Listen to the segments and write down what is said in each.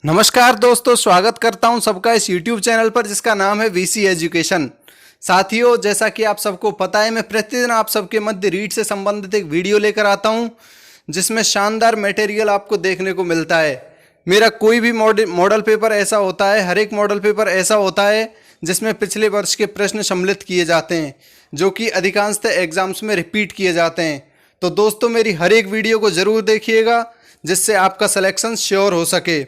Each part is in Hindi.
नमस्कार दोस्तों, स्वागत करता हूं सबका इस YouTube चैनल पर जिसका नाम है VC एजुकेशन। साथियों, जैसा कि आप सबको पता है, मैं प्रतिदिन आप सबके मध्य रीट से संबंधित एक वीडियो लेकर आता हूं जिसमें शानदार मटेरियल आपको देखने को मिलता है। मेरा कोई भी मॉडल पेपर ऐसा होता है, हर एक मॉडल पेपर ऐसा होता है जिसमें पिछले वर्ष के प्रश्न सम्मिलित किए जाते हैं, जो कि अधिकांशतः एग्जाम्स में रिपीट किए जाते हैं। तो दोस्तों, मेरी हर एक वीडियो को ज़रूर देखिएगा जिससे आपका सिलेक्शन श्योर हो सके।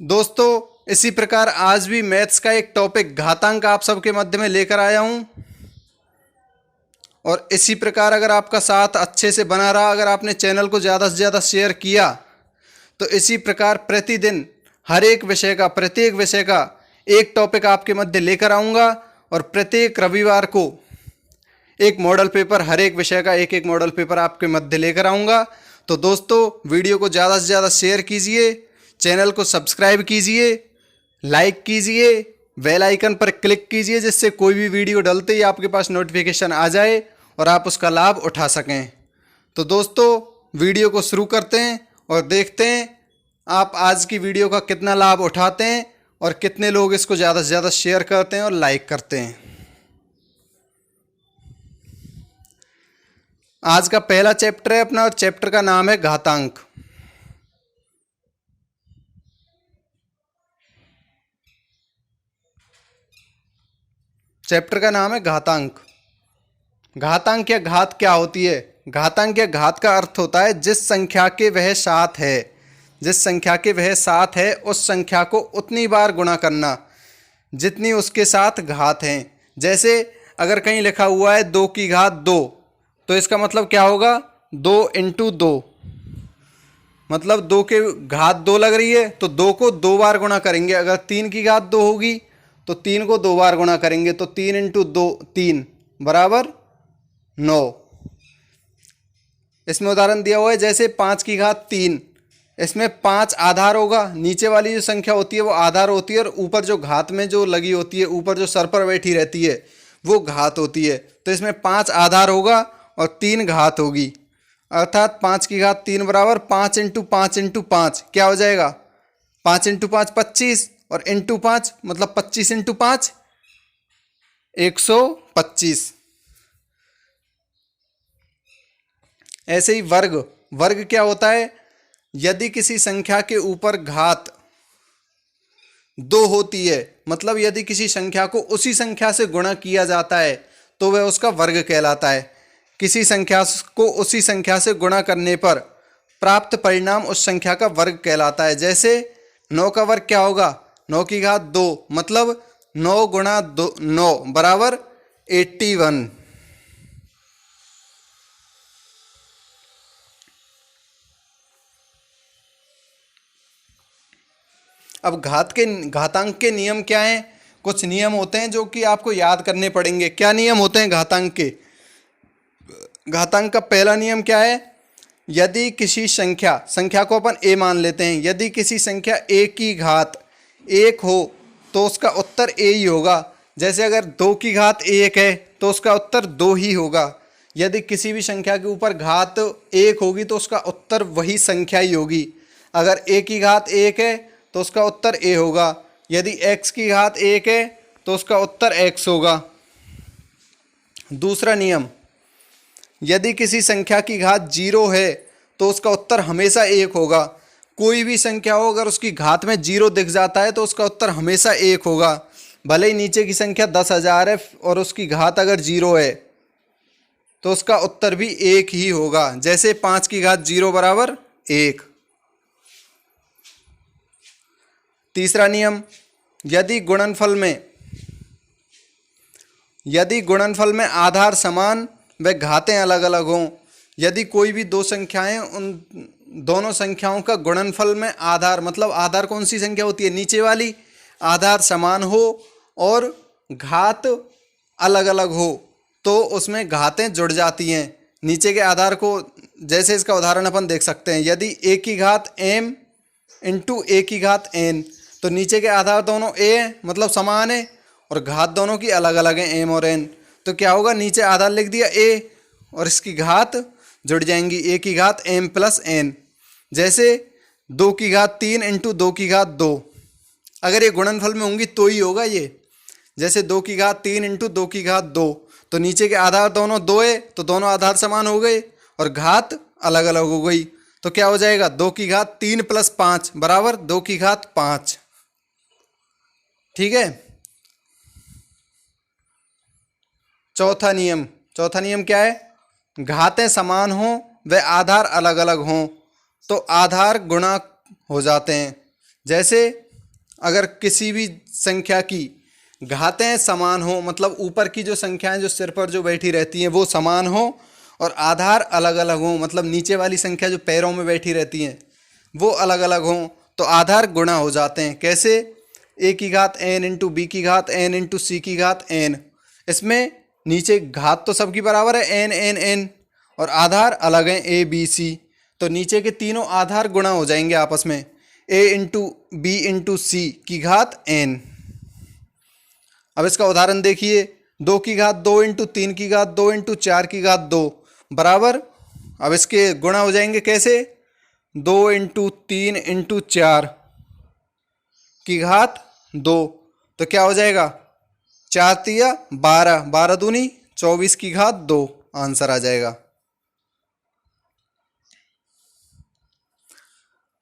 दोस्तों, इसी प्रकार आज भी मैथ्स का एक टॉपिक घातांक आप सबके मध्य में लेकर आया हूं, और इसी प्रकार अगर आपका साथ अच्छे से बना रहा, अगर आपने चैनल को ज़्यादा से ज़्यादा शेयर किया, तो इसी प्रकार प्रतिदिन हर एक विषय का, प्रत्येक विषय का एक टॉपिक आपके मध्य लेकर आऊँगा, और प्रत्येक रविवार को एक मॉडल पेपर, हर एक विषय का एक एक मॉडल पेपर आपके मध्य लेकर आऊँगा। तो दोस्तों, वीडियो को ज़्यादा से ज़्यादा शेयर कीजिए, चैनल को सब्सक्राइब कीजिए, लाइक कीजिए, बेल आइकन पर क्लिक कीजिए, जिससे कोई भी वीडियो डलते ही आपके पास नोटिफिकेशन आ जाए और आप उसका लाभ उठा सकें। तो दोस्तों, वीडियो को शुरू करते हैं और देखते हैं आप आज की वीडियो का कितना लाभ उठाते हैं और कितने लोग इसको ज़्यादा से ज़्यादा शेयर करते हैं और लाइक करते हैं। आज का पहला चैप्टर है अपना, और चैप्टर का नाम है घातांक। चैप्टर का नाम है घातांक। घातांक या घात क्या होती है? घातांक या घात का अर्थ होता है जिस संख्या के वह साथ है, जिस संख्या के वह साथ है उस संख्या को उतनी बार गुणा करना जितनी उसके साथ घात हैं। जैसे अगर कहीं लिखा हुआ है 2 की घात 2, तो इसका मतलब क्या होगा? 2 इंटू 2, मतलब 2 के घात 2 लग रही है तो 2 को 2 बार गुणा करेंगे। अगर 3 की घात 2 होगी तो 3 को 2 बार गुणा करेंगे, तो 3 इंटू 2 3 बराबर 9। इसमें उदाहरण दिया हुआ है जैसे 5 की घात 3, इसमें 5 आधार होगा, नीचे वाली जो संख्या होती है वो आधार होती है, और ऊपर जो घात में जो लगी होती है, ऊपर जो सर पर बैठी रहती है वो घात होती है। तो इसमें 5 आधार होगा और 3 घात होगी, अर्थात 5 की घात 3 बराबर 5 इंटू 5 इंटू 5 क्या हो जाएगा? 5 इंटू 5 25, और इंटू 5 मतलब 25 इंटू 5 125। ऐसे ही वर्ग, वर्ग क्या होता है? यदि किसी संख्या के ऊपर घात 2 होती है, मतलब यदि किसी संख्या को उसी संख्या से गुणा किया जाता है तो वह उसका वर्ग कहलाता है। किसी संख्या को उसी संख्या से गुणा करने पर प्राप्त परिणाम उस संख्या का वर्ग कहलाता है। जैसे 9 का वर्ग क्या होगा? 9 की घात 2, मतलब 9 गुणा 9 बराबर 81। अब घातांक के नियम क्या हैं? कुछ नियम होते हैं जो कि आपको याद करने पड़ेंगे। क्या नियम होते हैं घातांक के? घातांक का पहला नियम क्या है? यदि किसी संख्या को अपन a मान लेते हैं, यदि किसी संख्या a की घात 1 हो तो उसका उत्तर a ही होगा। जैसे अगर 2 की घात 1 है तो उसका उत्तर 2 ही होगा। यदि किसी भी संख्या के ऊपर घात 1 होगी तो उसका उत्तर वही संख्या ही होगी। अगर a की घात 1 है तो उसका उत्तर a होगा। यदि x की घात 1 है तो उसका उत्तर x होगा। दूसरा नियम, यदि किसी संख्या की घात 0 है तो उसका उत्तर हमेशा 1 होगा। कोई भी संख्या हो, अगर उसकी घात में 0 दिख जाता है तो उसका उत्तर हमेशा 1 होगा। भले ही नीचे की संख्या 10,000 है और उसकी घात अगर 0 है तो उसका उत्तर भी 1 ही होगा। जैसे 5 की घात 0 बराबर 1। तीसरा नियम, यदि गुणनफल में आधार समान व घातें अलग अलग हों, यदि कोई भी दो संख्याएं, उन दोनों संख्याओं का गुणनफल में आधार, मतलब आधार कौन सी संख्या होती है? नीचे वाली, आधार समान हो और घात अलग अलग हो तो उसमें घातें जुड़ जाती हैं नीचे के आधार को। जैसे इसका उदाहरण अपन देख सकते हैं, यदि a की घात m इंटू a की घात n, तो नीचे के आधार दोनों a हैं, मतलब समान है, और घात दोनों की अलग अलग हैं, m और n। तो क्या होगा? नीचे आधार लिख दिया a और इसकी घात जुड़ जाएंगी, a की घात m प्लस n। जैसे 2 की घात 3 इंटू 2 की घात 2। अगर ये गुणनफल में होंगी तो ही होगा ये। जैसे 2 की घात 3 इंटू 2 की घात 2, तो नीचे के आधार दोनों 2 है तो दोनों आधार समान हो गए और घात अलग अलग हो गई। तो क्या हो जाएगा, 2 की घात 3 प्लस 5 बराबर 2 की घात 5। ठीक है। चौथा नियम क्या है, घातें समान हों व आधार अलग अलग हों तो आधार गुणा हो जाते हैं। जैसे अगर किसी भी संख्या की घातें समान हो, मतलब ऊपर की जो संख्याएं जो सिर पर जो बैठी रहती हैं वो समान हो और आधार अलग अलग हों, मतलब नीचे वाली संख्या जो पैरों में बैठी रहती हैं वो अलग अलग हों तो आधार गुणा हो जाते हैं। कैसे, a की घात n इंटू बी की घात n इंटू सी की घात n। इसमें नीचे घात तो सबकी बराबर है n n n और आधार अलग हैं a b c, तो नीचे के तीनों आधार गुणा हो जाएंगे आपस में, a इंटू बी इंटू सी की घात n। अब इसका उदाहरण देखिए, 2 की घात 2 इंटू 3 की घात 2 इंटू 4 की घात 2 बराबर, अब इसके गुणा हो जाएंगे कैसे, 2 इंटू 3 इंटू 4 की घात 2, तो क्या हो जाएगा, 4 तिया 12, 12 दूनी 24 की घात 2, आंसर आ जाएगा।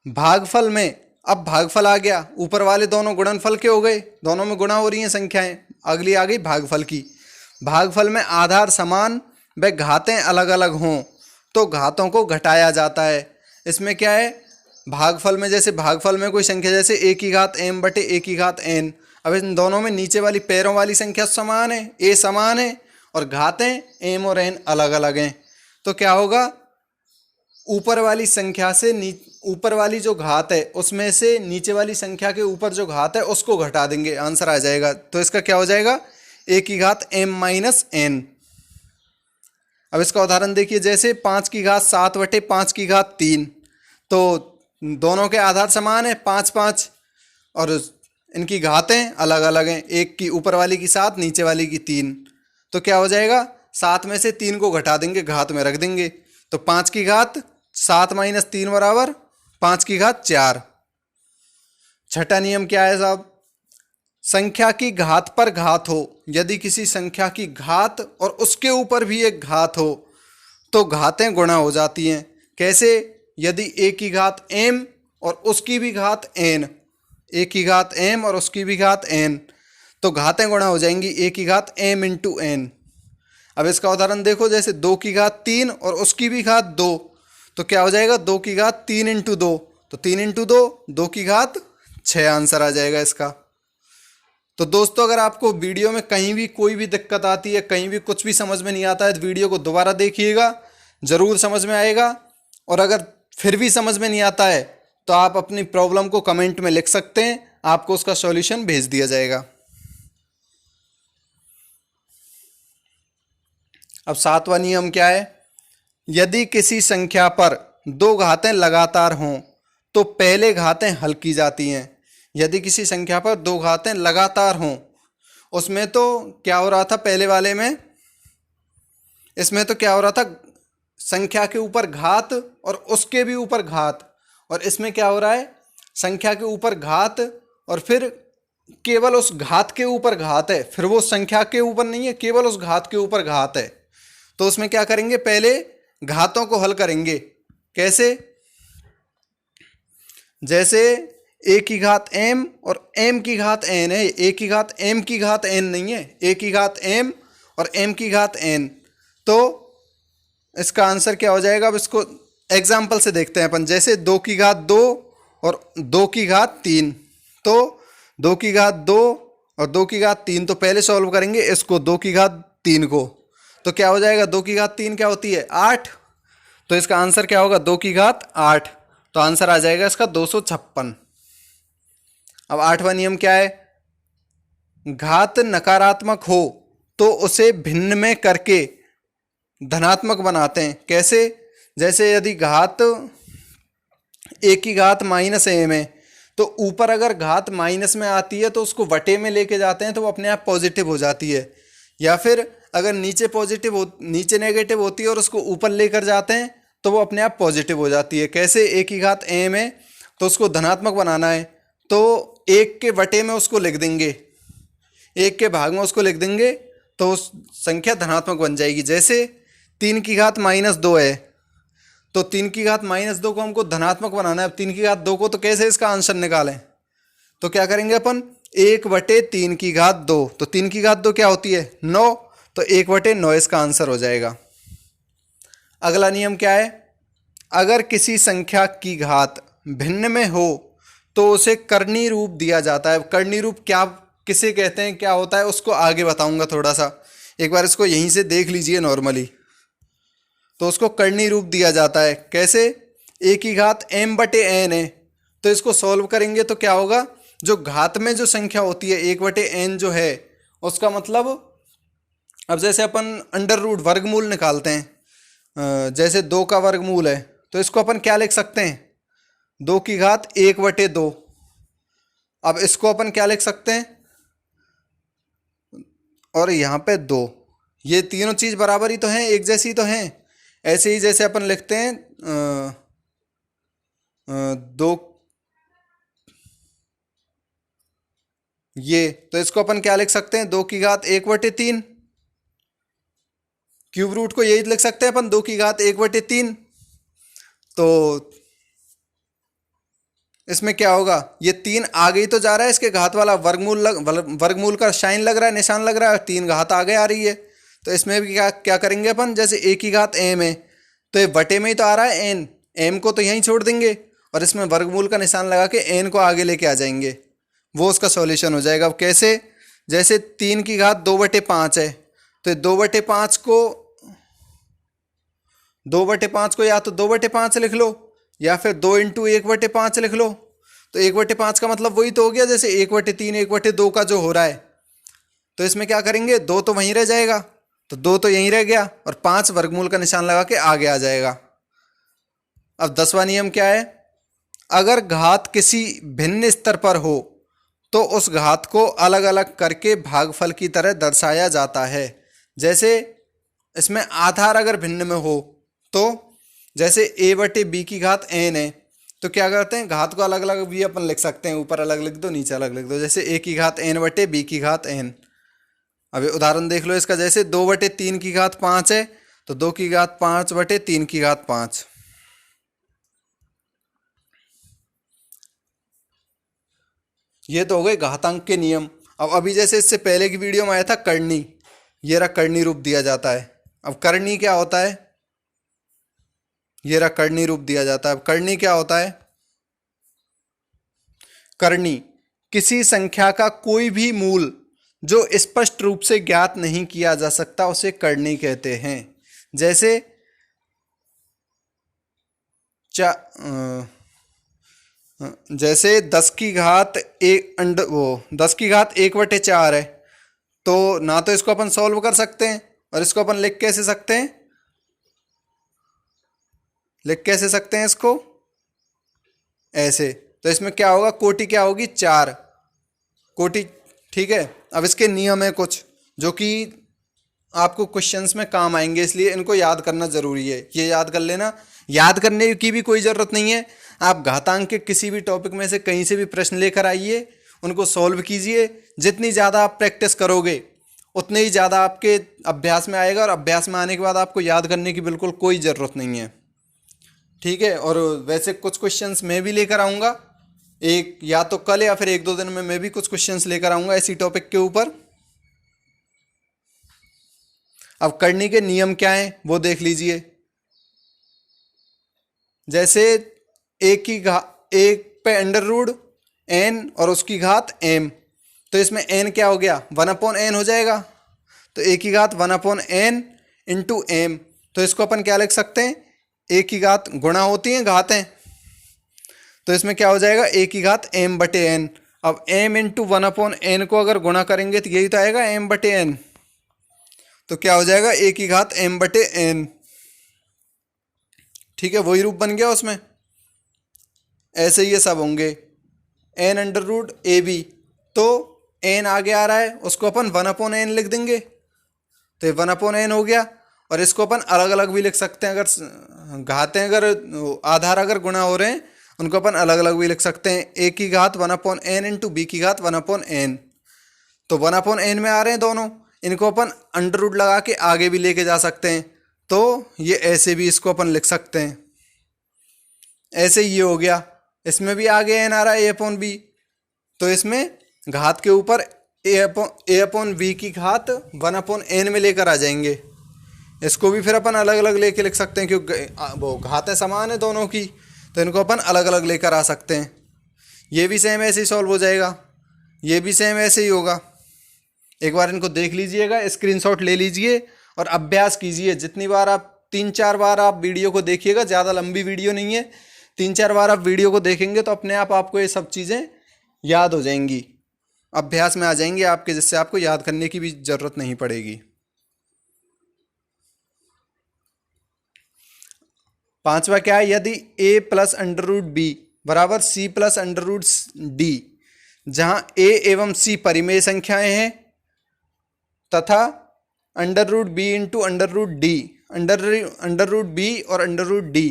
भागफल में, अब भागफल आ गया, ऊपर वाले दोनों गुणनफल के हो गए, दोनों में गुणा हो रही हैं संख्याएं। अगली आ गई भागफल की। भागफल में आधार समान व घातें अलग अलग हों तो घातों को घटाया जाता है। इसमें क्या है, भागफल में जैसे भागफल में कोई संख्या जैसे a की घात m बटे a की घात n, अब इन दोनों में नीचे वाली पैरों वाली संख्या समान है, a समान है और घातें m और n अलग अलग हैं, तो क्या होगा, ऊपर वाली संख्या से ऊपर वाली जो घात है उसमें से नीचे वाली संख्या के ऊपर जो घात है उसको घटा देंगे, आंसर आ जाएगा। तो इसका क्या हो जाएगा, a की घात m माइनस n। अब इसका उदाहरण देखिए, जैसे 5 की घात 7 बटे 5 की घात 3, तो दोनों के आधार समान है 5 5 और इनकी घातें अलग अलग हैं, एक की ऊपर वाली की 7 नीचे वाली की 3, तो क्या हो जाएगा, 7 में से 3 को घटा देंगे, घात में रख देंगे, तो 5 की घात 7 माइनस 3 बराबर 5 की घात 4। छठा नियम क्या है साहब, संख्या की घात पर घात हो, यदि किसी संख्या की घात और उसके ऊपर भी एक घात हो तो घातें गुणा हो जाती हैं। कैसे, यदि a की घात m और उसकी भी घात n, a की घात m और उसकी भी घात n, तो घातें गुणा हो जाएंगी a की घात m इंटू n। अब इसका उदाहरण देखो, जैसे 2 की घात 3 और उसकी भी घात 2, तो क्या हो जाएगा, 2 की घात 3 इंटू 2, तो 3 इंटू 2 2 की घात 6, आंसर आ जाएगा इसका। तो दोस्तों, अगर आपको वीडियो में कहीं भी कोई भी दिक्कत आती है, कहीं भी कुछ भी समझ में नहीं आता है, तो वीडियो को दोबारा देखिएगा, ज़रूर समझ में आएगा। और अगर फिर भी समझ में नहीं आता है तो आप अपनी प्रॉब्लम को कमेंट में लिख सकते हैं, आपको उसका सॉल्यूशन भेज दिया जाएगा। अब सातवां नियम क्या है, यदि किसी संख्या पर 2 घातें लगातार हों तो पहले घातें हल की जाती हैं। यदि किसी संख्या पर 2 घातें लगातार हों, उसमें तो क्या हो रहा था पहले वाले में, इसमें तो क्या हो रहा था, संख्या के ऊपर घात और उसके भी ऊपर घात, और इसमें क्या हो रहा है, संख्या के ऊपर घात और फिर केवल उस घात के ऊपर घात है, फिर वो संख्या के ऊपर नहीं है, केवल उस घात के ऊपर घात है। तो उसमें क्या करेंगे, पहले घातों को हल करेंगे। कैसे, जैसे a की घात m और m की घात n है, a की घात m की घात n नहीं है, a की घात m और m की घात n, तो इसका आंसर क्या हो जाएगा। अब इसको एग्जाम्पल से देखते हैं अपन, जैसे 2 की घात 2 और 2 की घात 3, तो 2 की घात 2 और 2 की घात 3, तो पहले सॉल्व करेंगे इसको 2 की घात 3 को, तो क्या हो जाएगा, 2 की घात 3 क्या होती है 8, तो इसका आंसर क्या होगा 2 की घात 8, तो आंसर आ जाएगा इसका 256। अब आठवां नियम क्या है, घात नकारात्मक हो तो उसे भिन्न में करके धनात्मक बनाते हैं। कैसे, जैसे यदि घात a की घात माइनस m है, तो ऊपर अगर घात माइनस में आती है तो उसको वटे में लेके जाते हैं तो वो अपने आप पॉजिटिव हो जाती है, या फिर अगर नीचे नीचे नेगेटिव होती है और उसको ऊपर लेकर जाते हैं तो वो अपने आप पॉजिटिव हो जाती है। कैसे, a की घात m है तो उसको धनात्मक बनाना है, तो 1 के बटे में उसको लिख देंगे, 1 के भाग में उसको लिख देंगे, तो उस संख्या धनात्मक बन जाएगी। जैसे 3 की घात -2 है, तो 3 की घात -2 को हमको धनात्मक बनाना है। अब 3 की घात 2 को तो कैसे इसका आंसर निकालें, तो क्या करेंगे अपन, 1/3 की घात 2, तो 3 की घात 2 क्या होती है 9, तो 1/9 इसका आंसर हो जाएगा। अगला नियम क्या है, अगर किसी संख्या की घात भिन्न में हो तो उसे कर्णी रूप दिया जाता है। कर्णी रूप क्या किसे कहते हैं, क्या होता है, उसको आगे बताऊंगा थोड़ा सा, एक बार इसको यहीं से देख लीजिए नॉर्मली। तो उसको कर्णी रूप दिया जाता है कैसे, a की घात m/n है, तो इसको सॉल्व करेंगे तो क्या होगा, जो घात में जो संख्या होती है 1/n जो है, उसका मतलब, अब जैसे अपन अंडर रूट वर्गमूल निकालते हैं, जैसे 2 का वर्गमूल है, तो इसको अपन क्या लिख सकते हैं, 2 की घात 1/2। अब इसको अपन क्या लिख सकते हैं, और यहाँ पे 2, ये तीनों चीज़ बराबर ही तो हैं, एक जैसी तो हैं। ऐसे ही जैसे अपन लिखते हैं 2, ये तो इसको अपन क्या लिख सकते हैं, 2 की घात 1/3, क्यूब रूट को यही लिख सकते हैं अपन, 2 की घात 1/3। तो इसमें क्या होगा, ये 3 आगे ही तो जा रहा है, इसके घात वाला वर्गमूल का साइन लग रहा है, निशान लग रहा है, 3 घात आगे आ रही है। तो इसमें भी क्या क्या करेंगे अपन, जैसे a की घात m है, तो ये बटे में ही तो आ रहा है n, m को तो यहीं छोड़ देंगे और इसमें वर्गमूल का निशान लगा के n को आगे लेके आ जाएंगे, वो उसका सॉल्यूशन हो जाएगा। अब कैसे, जैसे 3 की घात 2/5 है, तो 2/5 को 2/5 को या तो 2/5 लिख लो या फिर 2 × 1/5 लिख लो। तो 1/5 का मतलब वही तो हो गया जैसे 1/3 1/2 का जो हो रहा है। तो इसमें क्या करेंगे, 2 तो वहीं रह जाएगा, तो 2 तो यहीं रह गया और 5 वर्गमूल का निशान लगा के आगे आ जाएगा। अब 10वां नियम क्या है, अगर घात किसी भिन्न स्तर पर हो तो उस घात को अलग अलग करके भागफल की तरह दर्शाया जाता है। जैसे इसमें आधार अगर भिन्न में हो, तो जैसे a/b की घात n है, तो क्या करते हैं, घात को अलग अलग भी अपन लिख सकते हैं, ऊपर अलग लिख दो नीचे अलग लिख दो, जैसे a की घात n/b की घात n। अभी उदाहरण देख लो इसका, जैसे 2/3 की घात 5 है, तो 2 की घात 5/3 की घात 5। ये तो हो गए घातांक के नियम। अब अभी जैसे इससे पहले की वीडियो में आया था कर्णी, ये रहा कर्णी रूप दिया जाता है। अब कर्णी क्या होता है, ये रहा कर्णी रूप दिया जाता है। अब कर्णी क्या होता है, कर्णी किसी संख्या का कोई भी मूल जो स्पष्ट रूप से ज्ञात नहीं किया जा सकता उसे कर्णी कहते हैं। जैसे जैसे 10 की घात 1/4 है, तो ना तो इसको अपन सॉल्व कर सकते हैं और इसको अपन लिख कैसे सकते हैं, इसको ऐसे। तो इसमें क्या होगा, कोटि क्या होगी 4 कोटि, ठीक है। अब इसके नियम है कुछ जो कि आपको क्वेश्चंस में काम आएंगे, इसलिए इनको याद करना जरूरी है। ये याद कर लेना, याद करने की भी कोई ज़रूरत नहीं है। आप घातांक के किसी भी टॉपिक में से कहीं से भी प्रश्न लेकर आइए, उनको सॉल्व कीजिए। जितनी ज़्यादा आप प्रैक्टिस करोगे उतने ही ज़्यादा आपके अभ्यास में आएगा, और अभ्यास में आने के बाद आपको याद करने की बिल्कुल कोई ज़रूरत नहीं है, ठीक है। और वैसे कुछ क्वेश्चंस मैं भी लेकर आऊँगा, एक या तो कल या फिर 1-2 दिन में मैं भी कुछ क्वेश्चंस लेकर आऊँगा इसी टॉपिक के ऊपर। अब कर्णी के नियम क्या हैं वो देख लीजिए। जैसे एक पे अंडर रूट n और उसकी घात m, तो इसमें n क्या हो गया 1/n हो जाएगा, तो a की घात 1/n इंटू m। तो इसको अपन क्या लिख सकते हैं, a की घात गुणा होती हैं घातें, तो इसमें क्या हो जाएगा a की घात m/n। अब m इंटू 1/n को अगर गुणा करेंगे तो यही तो आएगा m/n, तो क्या हो जाएगा a की घात m/n, ठीक है। वही रूप बन गया उसमें। ऐसे ही ये सब होंगे n under root A B, तो n आगे आ रहा है उसको अपन 1/n लिख देंगे, तो ये 1/n हो गया। और इसको अपन अलग अलग भी लिख सकते हैं, अगर घातें अगर आधार अगर गुणा हो रहे हैं उनको अपन अलग अलग भी लिख सकते हैं। ए की घात 1/n इंटू बी की घात 1/n। तो 1/n में आ रहे हैं दोनों, इनको अपन अंडर रूट लगा के आगे भी लेके जा सकते हैं। तो ये ऐसे भी इसको अपन लिख सकते हैं, ऐसे ये हो गया। इसमें भी आगे एन आ रहा है a/b, तो इसमें घात के ऊपर a/v की घात 1/n में लेकर आ जाएंगे। इसको भी फिर अपन अलग अलग लेके लिख सकते हैं, क्योंकि वो घातें समान है दोनों की, तो इनको अपन अलग अलग लेकर आ सकते हैं। ये भी सेम ऐसे ही सॉल्व हो जाएगा, ये भी सेम ऐसे ही होगा। एक बार इनको देख लीजिएगा, स्क्रीनशॉट ले लीजिए और अभ्यास कीजिए। जितनी बार आप 3-4 बार आप वीडियो को देखिएगा, ज़्यादा लंबी वीडियो नहीं है, 3-4 बार आप वीडियो को देखेंगे तो अपने आप आपको ये सब चीज़ें याद हो जाएंगी, अभ्यास में आ जाएंगी आपके, जिससे आपको याद करने की भी ज़रूरत नहीं पड़ेगी। 5वां क्या है, यदि a plus under root B बराबर c plus under root D, जहाँ a एवं c परिमेय संख्याएं हैं तथा under root B into under root D, under root B और अंडर रूट डी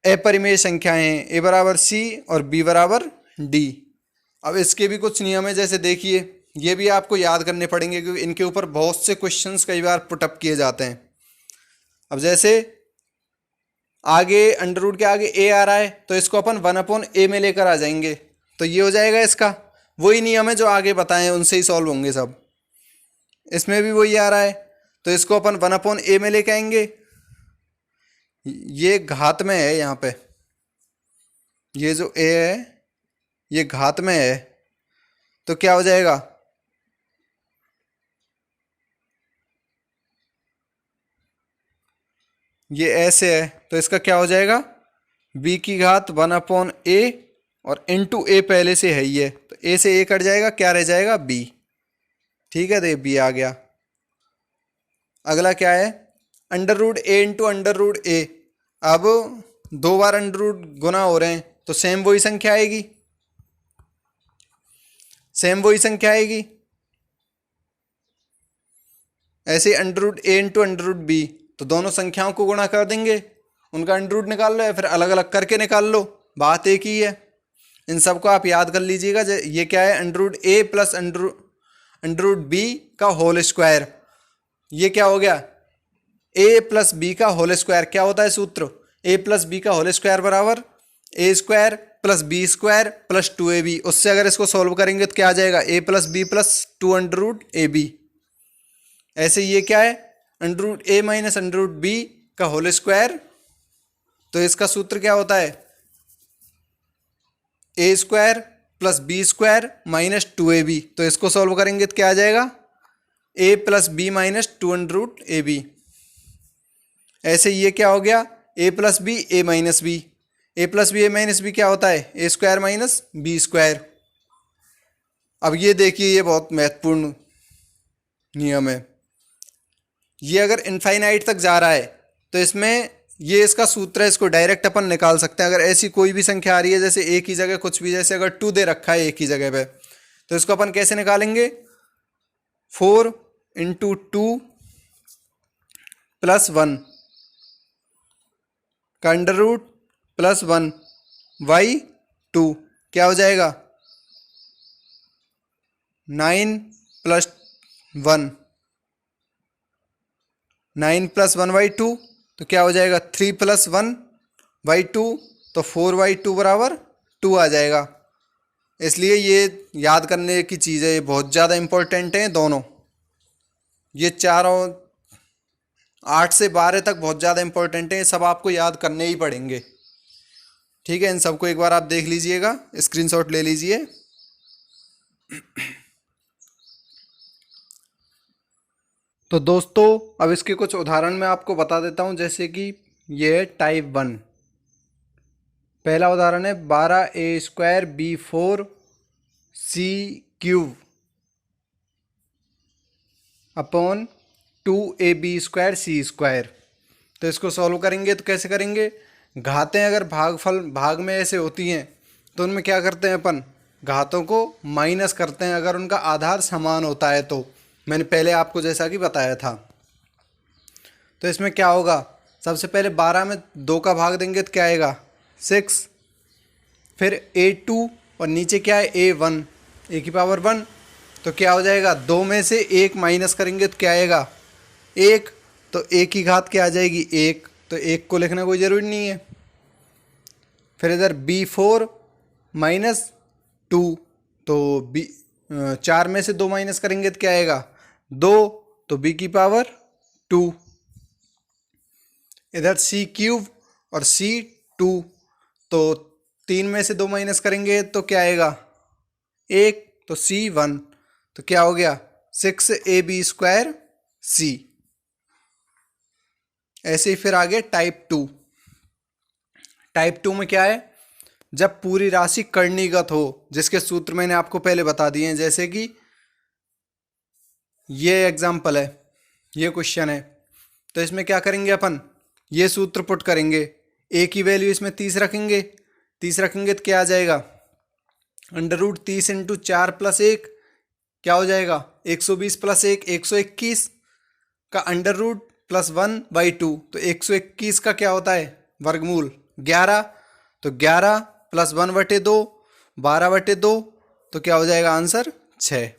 अपरिमेय संख्याएं हैं, a बराबर c और b बराबर d। अब इसके भी कुछ नियम है, जैसे देखिए ये भी आपको याद करने पड़ेंगे, क्योंकि इनके ऊपर बहुत से क्वेश्चंस कई बार पुटअप किए जाते हैं। अब जैसे आगे अंडर रूट के आगे a आ रहा है, तो इसको अपन 1/a में लेकर आ जाएंगे, तो ये हो जाएगा इसका। वही नियम है जो आगे बताएं, उनसे ही सॉल्व होंगे सब। इसमें भी वही आ रहा है, तो इसको अपन 1/a में लेके आएंगे। ये घात में है, यहाँ पे ये जो a है ये घात में है, तो क्या हो जाएगा, ये ऐसे है, तो इसका क्या हो जाएगा, b की घात 1/a और इंटू a पहले से है ही है, तो a से a कट जाएगा, क्या रह जाएगा b। ठीक है, तो ये b आ गया। अगला क्या है, under root a into under root a। अब 2 बार अंडर रूट गुना हो रहे हैं, तो सेम वही संख्या आएगी, सेम वही संख्या आएगी। ऐसे under root a into under root b, तो दोनों संख्याओं को गुणा कर देंगे, उनका अंडर रूट निकाल लो या फिर अलग अलग करके निकाल लो, बात एक ही है। इन सबको आप याद कर लीजिएगा। ये क्या है, under root a plus under root b का होल स्क्वायर। ये क्या हो गया, a प्लस b का होल स्क्वायर। क्या होता है सूत्र, a प्लस b का होल स्क्वायर बराबर a square plus b square plus 2ab। उससे अगर इसको सॉल्व करेंगे तो क्या आ जाएगा, a plus B plus 2 under root A B. ऐसे ये क्या है, under root a minus under root b का होल स्क्वायर। तो इसका सूत्र क्या होता है, a square plus B square minus 2ab। तो इसको सॉल्व करेंगे तो क्या आ जाएगा, a plus B minus 2 under root A B. ऐसे ये क्या हो गया, a plus B A minus B. A plus B A minus B क्या होता है, A square minus B square. अब ये देखिए, ये बहुत महत्वपूर्ण नियम है। ये अगर इनफाइनाइट तक जा रहा है तो इसमें ये इसका सूत्र है, इसको डायरेक्ट अपन निकाल सकते हैं। अगर ऐसी कोई भी संख्या आ रही है, जैसे ए की जगह कुछ भी, जैसे अगर 2 दे रखा है ए की जगह पे, तो इसको अपन कैसे निकालेंगे, 4 इंटू 2 प्लस 1 का अंडर रूट प्लस 1 बाई 2, क्या हो जाएगा 9 प्लस 1, 9 प्लस 1 बाई 2, तो क्या हो जाएगा 3 प्लस 1 बाई 2, तो 4 बाई 2 बराबर 2 आ जाएगा। इसलिए ये याद करने की चीज़ है, ये बहुत ज़्यादा इम्पोर्टेंट है दोनों। ये चारों 8 से 12 तक बहुत ज़्यादा इम्पोर्टेंट है, ये सब आपको याद करने ही पड़ेंगे। ठीक है, इन सबको एक बार आप देख लीजिएगा, स्क्रीनशॉट ले लीजिए। तो दोस्तों अब इसके कुछ उदाहरण मैं आपको बता देता हूं, जैसे कि ये है टाइप 1। पहला उदाहरण है 12a स्क्वायर बी 4 सी क्यूब अपॉन 2ab स्क्वायर सी स्क्वायर। तो इसको सॉल्व करेंगे तो कैसे करेंगे, घातें अगर भाग में ऐसे होती हैं तो उनमें क्या करते हैं अपन, घातों को माइनस करते हैं अगर उनका आधार समान होता है। तो मैंने पहले आपको जैसा कि बताया था। तो इसमें क्या होगा, सबसे पहले 12 में 2 का भाग देंगे तो क्या आएगा 6, फिर A2 और नीचे क्या है A1, ए की पावर 1, तो क्या हो जाएगा, 2 में से 1 माइनस करेंगे तो क्या आएगा 1, तो ए की घात क्या आ जाएगी 1, तो 1 को लिखना कोई ज़रूरी नहीं है। फिर इधर B4 माइनस 2, तो बी 4 में से 2 माइनस करेंगे तो क्या आएगा 2, तो B की पावर 2। इधर C³ और C2, तो 3 में से 2 माइनस करेंगे तो क्या आएगा 1, तो C1, तो क्या हो गया 6AB²C। ऐसे ही फिर आगे टाइप 2। टाइप 2 में क्या है, जब पूरी राशि कर्णीगत हो, जिसके सूत्र मैंने आपको पहले बता दिए हैं, जैसे कि ये एग्जाम्पल है, ये क्वेश्चन है, तो इसमें क्या करेंगे अपन, ये सूत्र पुट करेंगे, ए की वैल्यू इसमें 30 रखेंगे, 30 रखेंगे तो क्या आ जाएगा √30 × 4 + 1 क्या हो जाएगा 120 + 1 121 का √ +1/2, तो 121 का क्या होता है वर्गमूल 11, तो 11 + 1/2 12/2, तो क्या हो जाएगा आंसर 6।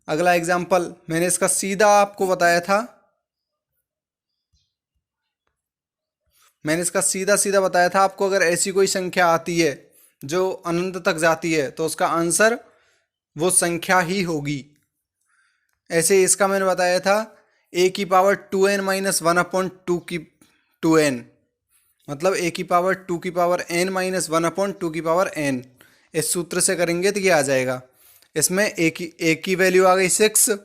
अगला एग्जाम्पल मैंने इसका सीधा आपको बताया था, मैंने इसका सीधा सीधा बताया था आपको, अगर ऐसी कोई संख्या आती है जो अनंत तक जाती है तो उसका आंसर वो संख्या ही होगी। ऐसे इसका मैंने बताया था a की पावर 2n - 1/2 की 2n, मतलब a की पावर 2 की पावर n - 1/2 की पावर n, इस सूत्र से करेंगे तो ये आ जाएगा। इसमें a की वैल्यू आ गई 6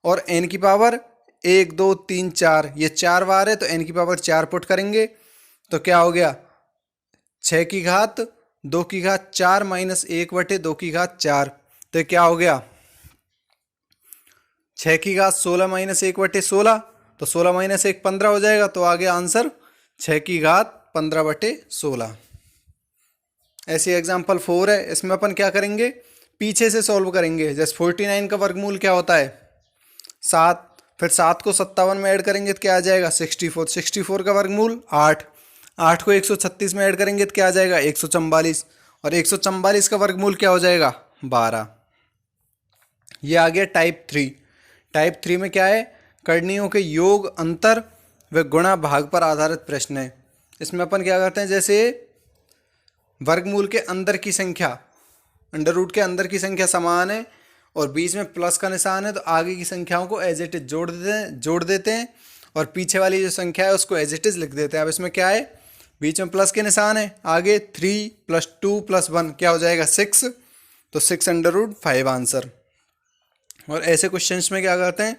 और n की पावर 1 2 3 4, ये 4 बार है तो n की पावर 4 पुट करेंगे तो क्या हो गया 6 की घात 2 की घात 4 - 1/2 की घात 4, तो क्या हो गया 6 की घात 16 - 1/16, तो 16 - 1 15 हो जाएगा, तो आ गया आंसर 6 की घात 15/16। ऐसे एग्जाम्पल 4 है, इसमें अपन क्या करेंगे पीछे से सॉल्व करेंगे। जैसे 49 का वर्गमूल क्या होता है 7, फिर 7 को 57 में ऐड करेंगे तो क्या आ जाएगा 64, 64 का वर्गमूल 8, 8 को 136 में ऐड करेंगे तो क्या आ जाएगा 144, और 144 का वर्गमूल क्या हो जाएगा 12। ये आ गया टाइप 3। टाइप 3 में क्या है, करणियों के योग, अंतर व गुणा भाग पर आधारित प्रश्न है। इसमें अपन क्या करते हैं, जैसे वर्गमूल के अंदर की संख्या, अंडर रूट के अंदर की संख्या समान है और बीच में प्लस का निशान है, तो आगे की संख्याओं को एज इट इज जोड़ देते हैं और पीछे वाली जो संख्या है उसको एज इट इज लिख देते हैं। अब इसमें क्या है, बीच में प्लस के निशान है, आगे 3 + 2 + 1 क्या हो जाएगा 6, तो 6√5 आंसर। और ऐसे क्वेश्चंस में क्या करते हैं,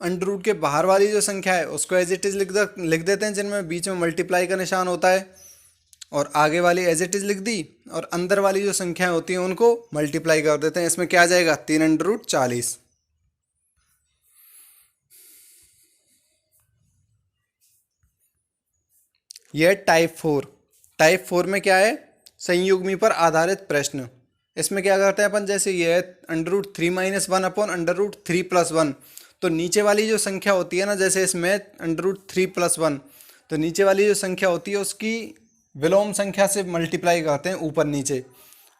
अंडर रूट के बाहर वाली जो संख्या है उसको एज इट इज लिख देते हैं, जिनमें बीच में मल्टीप्लाई का निशान होता है, और आगे वाली एज इट इज लिख दी, और अंदर वाली जो संख्याएं होती हैं उनको मल्टीप्लाई कर देते हैं। इसमें क्या आ जाएगा 3√40। यह टाइप 4। टाइप 4 में क्या है, संयुग्मी पर आधारित प्रश्न। इसमें क्या करते हैं अपन, जैसे ये है √3 - 1/√3 + 1, तो नीचे वाली जो संख्या होती है ना, जैसे इसमें √3 + 1, तो नीचे वाली जो संख्या होती है उसकी विलोम संख्या से मल्टीप्लाई करते हैं ऊपर नीचे,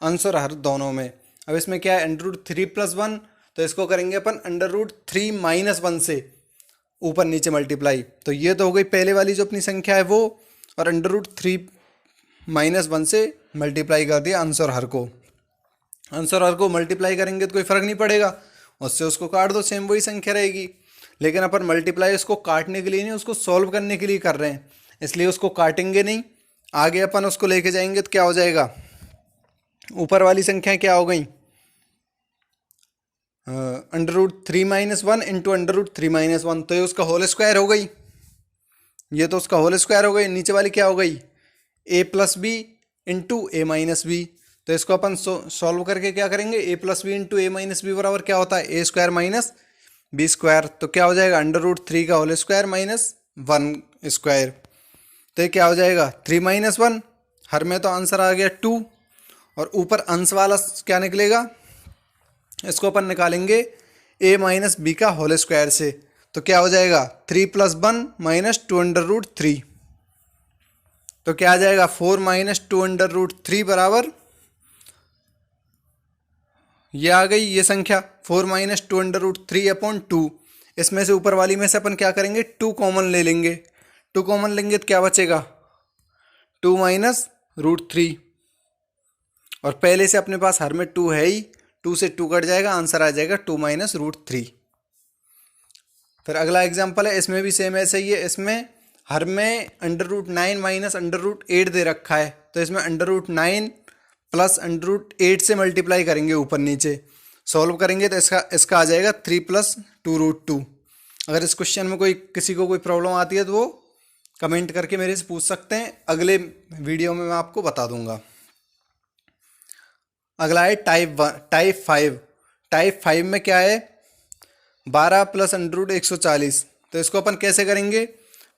अंश और हर दोनों में। अब इसमें क्या है √3 + 1, तो इसको करेंगे अपन √3 - 1 से ऊपर नीचे मल्टीप्लाई, तो ये तो हो गई पहले वाली जो अपनी संख्या है वो, और √3 - 1 से मल्टीप्लाई कर दिया अंश और हर को। अंश और हर को मल्टीप्लाई करेंगे तो कोई फर्क नहीं पड़ेगा, उससे उसको काट दो, सेम वही संख्या रहेगी। लेकिन अपन मल्टीप्लाई उसको काटने के लिए नहीं, उसको सॉल्व करने के लिए कर रहे हैं, इसलिए उसको काटेंगे नहीं, आगे अपन उसको लेके जाएंगे तो क्या हो जाएगा, ऊपर वाली संख्या क्या हो गई √3 - 1 × √3 - 1, तो ये उसका होल स्क्वायर हो गई, ये तो उसका होल स्क्वायर हो गई। नीचे वाली क्या हो गई a + b × a - b, तो इसको अपन सॉल्व करके क्या करेंगे a + b × a - b बराबर क्या होता है a² - b², तो क्या हो जाएगा √3 का होल स्क्वायर -1², तो ये क्या हो जाएगा 3 - 1, हर में तो आंसर आ गया 2, और ऊपर अंश वाला क्या निकलेगा, इसको अपन निकालेंगे a - b का होल स्क्वायर से, तो क्या हो जाएगा 3 + 1 - 2√3। तो क्या आ जाएगा 4 - 2√3 बराबर, ये आ गई ये संख्या 4 - 2√3/2। इसमें से ऊपर वाली में से अपन क्या करेंगे 2 कॉमन ले लेंगे। 2 कॉमन लेंगे तो क्या बचेगा 2 - √3। और पहले से अपने पास हर में 2 है ही, 2 से 2 कट जाएगा, आंसर आ जाएगा 2 - √3। फिर अगला एग्जाम्पल है, इसमें भी सेम ऐसे ही है। इसमें हर में √9 - √8 दे रखा है, तो इसमें √9 + √8 से मल्टीप्लाई करेंगे ऊपर नीचे, सॉल्व करेंगे तो इसका आ जाएगा 3 + 2√2। अगर इस क्वेश्चन में किसी को कोई प्रॉब्लम आती है तो वो कमेंट करके मेरे से पूछ सकते हैं, अगले वीडियो में मैं आपको बता दूंगा। अगला है टाइप 5। टाइप 5 में क्या है 12 + √140। तो इसको अपन कैसे करेंगे,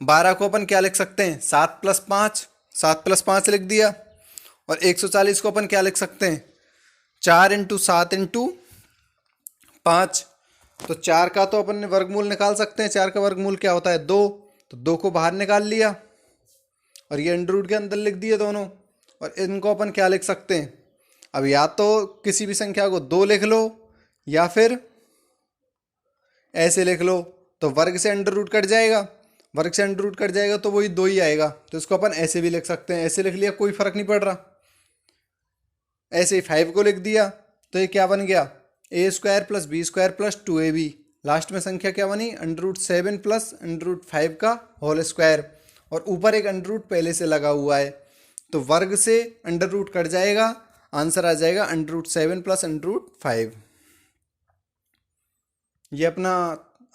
12 को अपन क्या लिख सकते हैं 7 + 5, 7 + 5 लिख दिया। और 140 को अपन क्या लिख सकते हैं 4 × 7 × 5। तो 4 का तो अपन ने वर्गमूल निकाल सकते हैं, 4 का वर्गमूल क्या होता है 2, तो 2 को बाहर निकाल लिया और ये अंडर रूट के अंदर लिख दिए दोनों। और इनको अपन क्या लिख सकते हैं, अब या तो किसी भी संख्या को 2 लिख लो या फिर ऐसे लिख लो। तो वर्ग से अंडर रूट कट जाएगा, वर्ग से अंडर रूट कट जाएगा तो वही 2 ही आएगा, तो इसको अपन ऐसे भी लिख सकते हैं, ऐसे लिख लिया कोई फर्क नहीं पड़ रहा। ऐसे ही 5 को लिख दिया तो ये क्या बन गया a² + b² + 2ab। लास्ट में संख्या क्या बनी √7 + √5 का होल स्क्वायर, और ऊपर एक अंडर रूट पहले से लगा हुआ है, तो वर्ग से अंडर रूट कट जाएगा, आंसर आ जाएगा √7 + √5। ये अपना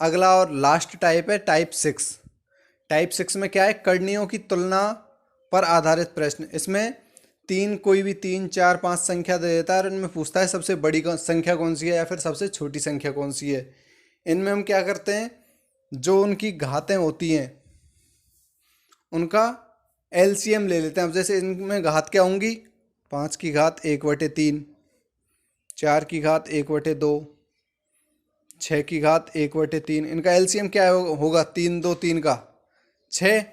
अगला और लास्ट टाइप है टाइप 6। टाइप 6 में क्या है करणियों की तुलना पर आधारित प्रश्न। इसमें कोई भी 3, 4, 5 संख्या दे देता है और इनमें पूछता है सबसे बड़ी संख्या कौन सी है या फिर सबसे छोटी संख्या कौन सी है। इनमें हम क्या करते हैं जो उनकी घातें होती हैं उनका एलसीएम ले लेते हैं। अब जैसे इनमें घात क्या होंगी 5 की घात 1/3, 4 की घात 1/2, 6 की घात 1/3। इनका एलसीएम क्या होगा 3, 2, 3 का 6,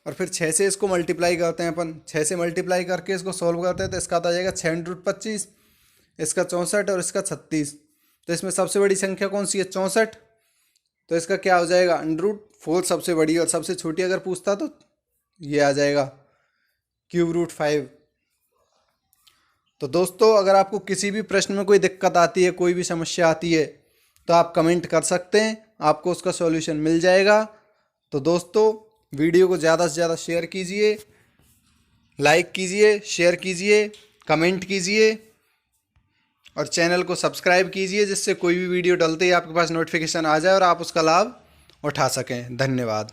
और फिर 6 से इसको मल्टीप्लाई करते हैं अपन, 6 से मल्टीप्लाई करके इसको सॉल्व करते हैं तो इसका आ जाएगा 6 × 25, इसका 64 और इसका 36। तो इसमें सबसे बड़ी संख्या कौन सी है 64, तो इसका क्या हो जाएगा √4 सबसे बड़ी, और सबसे छोटी अगर पूछता तो ये आ जाएगा √5। तो दोस्तों अगर आपको किसी भी प्रश्न में कोई दिक्कत आती है, कोई भी समस्या आती है तो आप कमेंट कर सकते हैं, आपको उसका सॉल्यूशन मिल जाएगा। तो दोस्तों वीडियो को ज़्यादा से ज़्यादा शेयर कीजिए, लाइक कीजिए, शेयर कीजिए, कमेंट कीजिए और चैनल को सब्सक्राइब कीजिए, जिससे कोई भी वीडियो डलते ही आपके पास नोटिफिकेशन आ जाए और आप उसका लाभ उठा सकें। धन्यवाद।